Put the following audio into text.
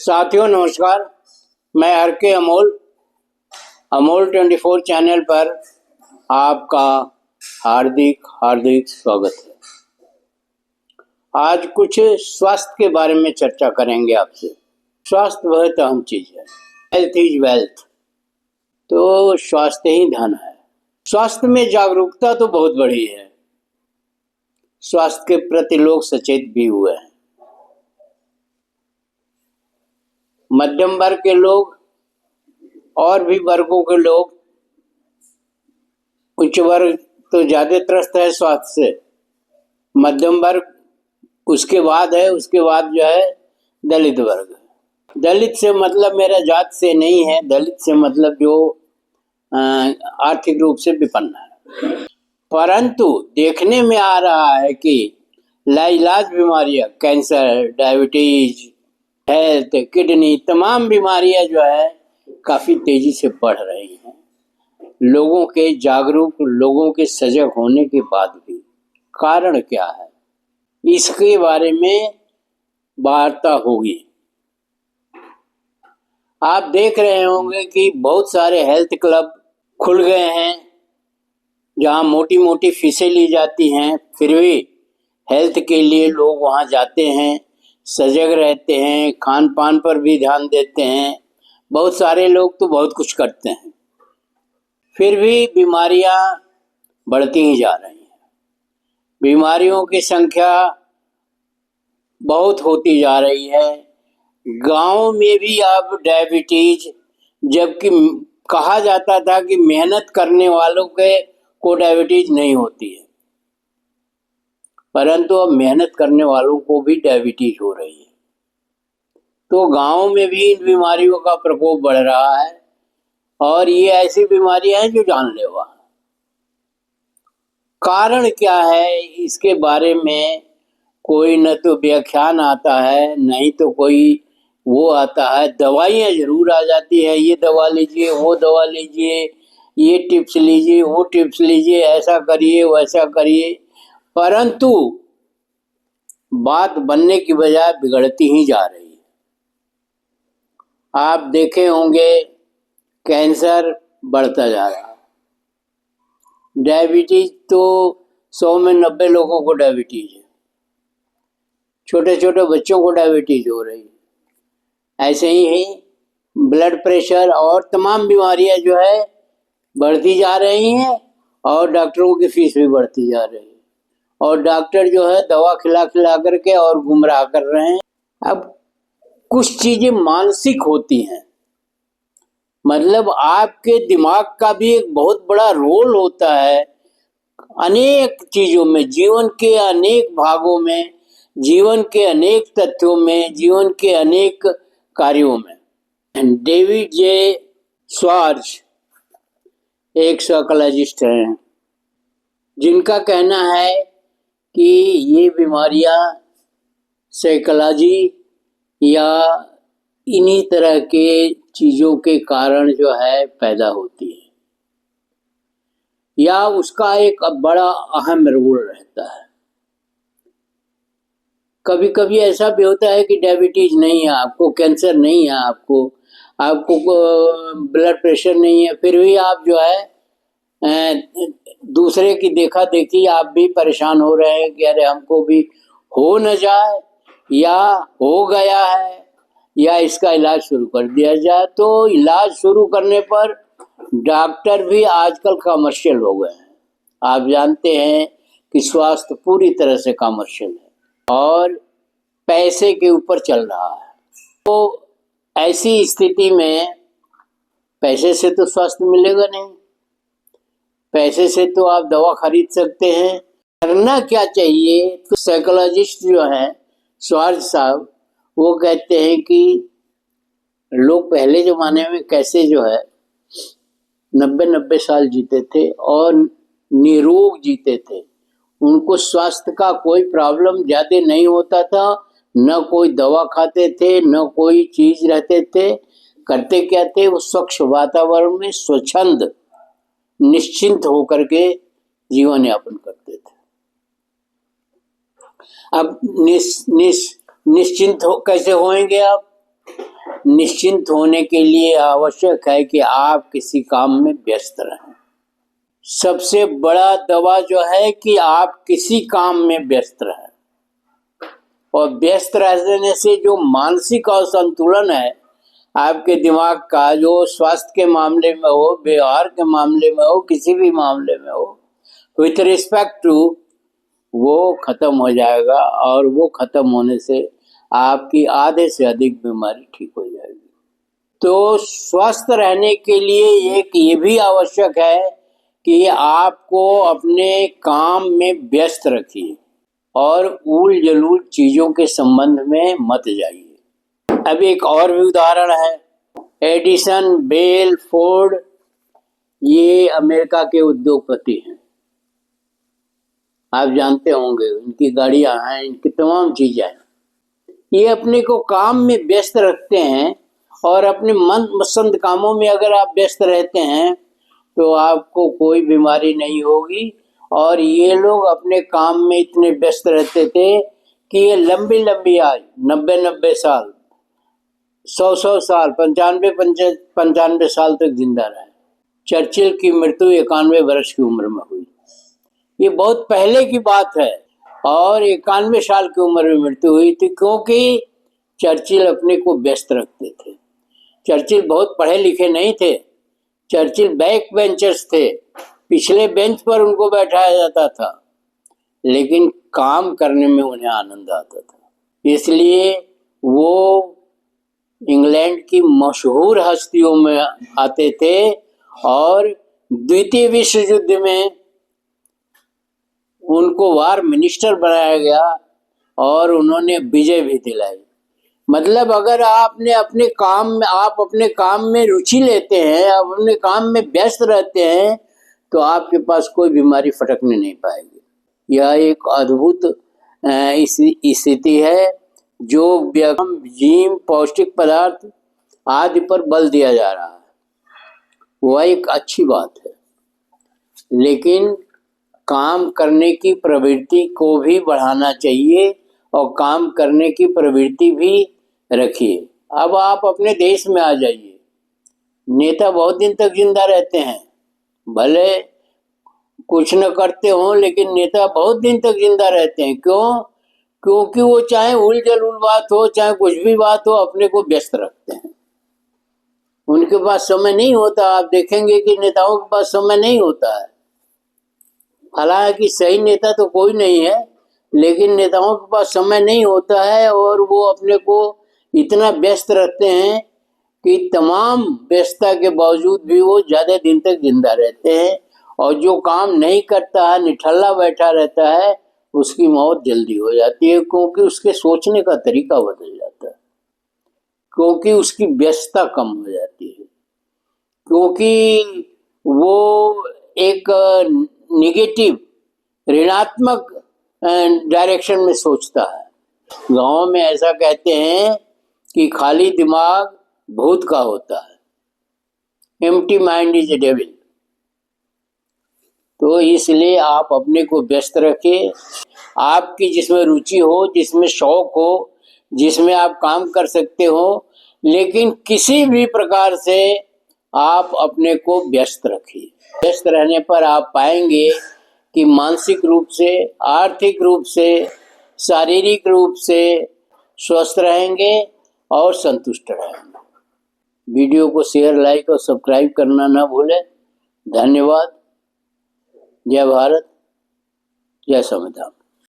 साथियों नमस्कार। मैं आर के अमोल 24 चैनल पर आपका हार्दिक हार्दिक स्वागत है। आज कुछ स्वास्थ्य के बारे में चर्चा करेंगे आपसे। स्वास्थ्य बहुत अहम चीज है। हेल्थ इज वेल्थ, तो स्वास्थ्य ही धन है। स्वास्थ्य में जागरूकता तो बहुत बड़ी है। स्वास्थ्य के प्रति लोग सचेत भी हुए हैं। मध्यम वर्ग के लोग और भी वर्गों के लोग, उच्च वर्ग तो ज्यादा त्रस्त है स्वास्थ्य से, मध्यम वर्ग उसके बाद है, उसके बाद जो है दलित वर्ग। दलित से मतलब मेरा जात से नहीं है, दलित से मतलब जो आर्थिक रूप से विपन्न है। परंतु देखने में आ रहा है कि लाइलाज बीमारियां, कैंसर, डायबिटीज, हेल्थ, किडनी, तमाम बीमारियां जो है काफी तेजी से बढ़ रही हैं। लोगों के जागरूक, लोगों के सजग होने के बाद भी कारण क्या है, इसके बारे में वार्ता होगी। आप देख रहे होंगे कि बहुत सारे हेल्थ क्लब खुल गए हैं जहां मोटी मोटी फीसें ली जाती हैं, फिर भी हेल्थ के लिए लोग वहां जाते हैं, सजग रहते हैं, खान पान पर भी ध्यान देते हैं। बहुत सारे लोग तो बहुत कुछ करते हैं, फिर भी बीमारियां बढ़ती ही जा रही हैं। बीमारियों की संख्या बहुत होती जा रही है। गांव में भी अब डायबिटीज, जबकि कहा जाता था कि मेहनत करने वालों के को डायबिटीज नहीं होती है, परंतु अब मेहनत करने वालों को भी डायबिटीज हो रही है। तो गांव में भी इन बीमारियों का प्रकोप बढ़ रहा है और ये ऐसी बीमारियां हैं जो जानलेवा हैं। कारण क्या है, इसके बारे में कोई न तो व्याख्यान आता है, नहीं तो कोई वो आता है। दवाइयाँ जरूर आ जाती है, ये दवा लीजिए, वो दवा लीजिए, ये टिप्स लीजिए, वो टिप्स लीजिए, ऐसा करिए, वैसा करिए, परंतु बात बनने की बजाय बिगड़ती ही जा रही है। आप देखे होंगे कैंसर बढ़ता जा रहा है, डायबिटीज तो 100 में 90 लोगों को डायबिटीज है, छोटे छोटे बच्चों को डायबिटीज हो रही है। ऐसे ही ब्लड प्रेशर और तमाम बीमारियां जो है बढ़ती जा रही हैं और डॉक्टरों की फीस भी बढ़ती जा रही है और डॉक्टर जो है दवा खिला खिला करके और गुमराह कर रहे हैं। अब कुछ चीजें मानसिक होती हैं, मतलब आपके दिमाग का भी एक बहुत बड़ा रोल होता है अनेक चीजों में, जीवन के अनेक भागों में, जीवन के अनेक तथ्यों में, जीवन के अनेक कार्यों में। डेविड जे स्वार्ज एक साइकोलॉजिस्ट हैं जिनका कहना है कि ये बीमारियां साइकोलॉजी या इन्हीं तरह के चीजों के कारण जो है पैदा होती है, या उसका एक बड़ा अहम रोल रहता है। कभी कभी ऐसा भी होता है कि डायबिटीज नहीं है आपको, कैंसर नहीं है आपको, आपको ब्लड प्रेशर नहीं है, फिर भी आप जो है दूसरे की देखा देखी आप भी परेशान हो रहे हैं कि अरे हमको भी हो न जाए, या हो गया है, या इसका इलाज शुरू कर दिया जाए। तो इलाज शुरू करने पर डॉक्टर भी आजकल कमर्शियल हो गए हैं। आप जानते हैं कि स्वास्थ्य पूरी तरह से कमर्शियल है और पैसे के ऊपर चल रहा है। तो ऐसी स्थिति में पैसे से तो स्वास्थ्य मिलेगा नहीं, पैसे से तो आप दवा खरीद सकते हैं। करना क्या चाहिए, तो साइकोलॉजिस्ट जो है स्वार्ज साहब, वो कहते हैं कि लोग पहले जमाने में कैसे जो है 90-90 साल जीते थे और निरोग जीते थे, उनको स्वास्थ्य का कोई प्रॉब्लम ज्यादा नहीं होता था, न कोई दवा खाते थे, न कोई चीज रहते थे। करते क्या थे, वो स्वच्छ वातावरण में स्वच्छंद निश्चिंत होकर के जीवन यापन करते थे। अब निश्चिंत कैसे होएंगे आप, निश्चिंत होने के लिए आवश्यक है कि आप किसी काम में व्यस्त रहें। सबसे बड़ा दवा जो है कि आप किसी काम में व्यस्त रहें, और व्यस्त रहने से जो मानसिक असंतुलन है आपके दिमाग का, जो स्वास्थ्य के मामले में हो, व्यवहार के मामले में हो, किसी भी मामले में हो, विथ रिस्पेक्ट टू, वो खत्म हो जाएगा। और वो खत्म होने से आपकी आधे से अधिक बीमारी ठीक हो जाएगी। तो स्वस्थ रहने के लिए एक ये भी आवश्यक है कि आपको अपने काम में व्यस्त रखिए और ऊल जलूल चीजों के संबंध में मत जाइए। अब एक और भी उदाहरण है, एडिसन, बेल, फोर्ड, ये अमेरिका के उद्योगपति हैं। आप जानते होंगे, इनकी गाड़ियां हैं, इनकी तमाम चीजें हैं। ये अपने को काम में व्यस्त रखते हैं, और अपने मन पसंद कामों में अगर आप व्यस्त रहते हैं तो आपको कोई बीमारी नहीं होगी। और ये लोग अपने काम में इतने व्यस्त रहते थे कि ये लंबी लंबी आयु, 90-90 साल, 100-100 साल, 95-95 साल तक जिंदा रहे। चर्चिल की मृत्यु 91 वर्ष की उम्र में हुई। ये बहुत पहले की बात है, और 91 साल की उम्र में मृत्यु हुई थी, क्योंकि चर्चिल अपने को व्यस्त रखते थे। चर्चिल बहुत पढ़े लिखे नहीं थे, चर्चिल बैक बेंचर्स थे, पिछले बेंच पर उनको बैठाया जाता था, लेकिन काम करने में उन्हें आनंद आता था। इसलिए वो इंग्लैंड की मशहूर हस्तियों में आते थे, और द्वितीय विश्व युद्ध में उनको वार मिनिस्टर बनाया गया और उन्होंने विजय भी दिलाई। मतलब अगर आपने अपने काम में, आप अपने काम में रुचि लेते हैं, आप अपने काम में व्यस्त रहते हैं, तो आपके पास कोई बीमारी फटकने नहीं पाएगी। यह एक अद्भुत स्थिति है जो व्यायाम, जिम, पौष्टिक पदार्थ आदि पर बल दिया जा रहा है, वह एक अच्छी बात है। लेकिन काम करने की प्रवृत्ति को भी बढ़ाना चाहिए, और काम करने की प्रवृत्ति भी रखिए। अब आप अपने देश में आ जाइए, नेता बहुत दिन तक जिंदा रहते हैं, भले कुछ न करते हो, लेकिन नेता बहुत दिन तक जिंदा रहते हैं। क्यों? क्योंकि वो चाहे उलझुल बात हो, चाहे कुछ भी बात हो, अपने को व्यस्त रखते हैं। उनके पास समय नहीं होता। आप देखेंगे कि नेताओं के पास समय नहीं होता है। हालांकि सही नेता तो कोई नहीं है, लेकिन नेताओं के पास समय नहीं होता है, और वो अपने को इतना व्यस्त रखते हैं कि तमाम व्यस्तता के बावजूद भी वो ज्यादा दिन तक जिंदा रहते हैं। और जो काम नहीं करता है, निठल्ला बैठा रहता है, उसकी मौत जल्दी हो जाती है, क्योंकि उसके सोचने का तरीका बदल जाता है, क्योंकि उसकी व्यस्तता कम हो जाती है, क्योंकि वो एक निगेटिव, ऋणात्मक डायरेक्शन में सोचता है। गांव में ऐसा कहते हैं कि खाली दिमाग भूत का होता है, empty mind is a devil. तो इसलिए आप अपने को व्यस्त रखिए। आपकी जिसमें रुचि हो, जिसमें शौक हो, जिसमें आप काम कर सकते हो, लेकिन किसी भी प्रकार से आप अपने को व्यस्त रखिए। व्यस्त रहने पर आप पाएंगे कि मानसिक रूप से, आर्थिक रूप से, शारीरिक रूप से स्वस्थ रहेंगे और संतुष्ट रहेंगे। वीडियो को शेयर, लाइक और सब्सक्राइब करना ना भूलें। धन्यवाद। जय भारत, जय संविधान।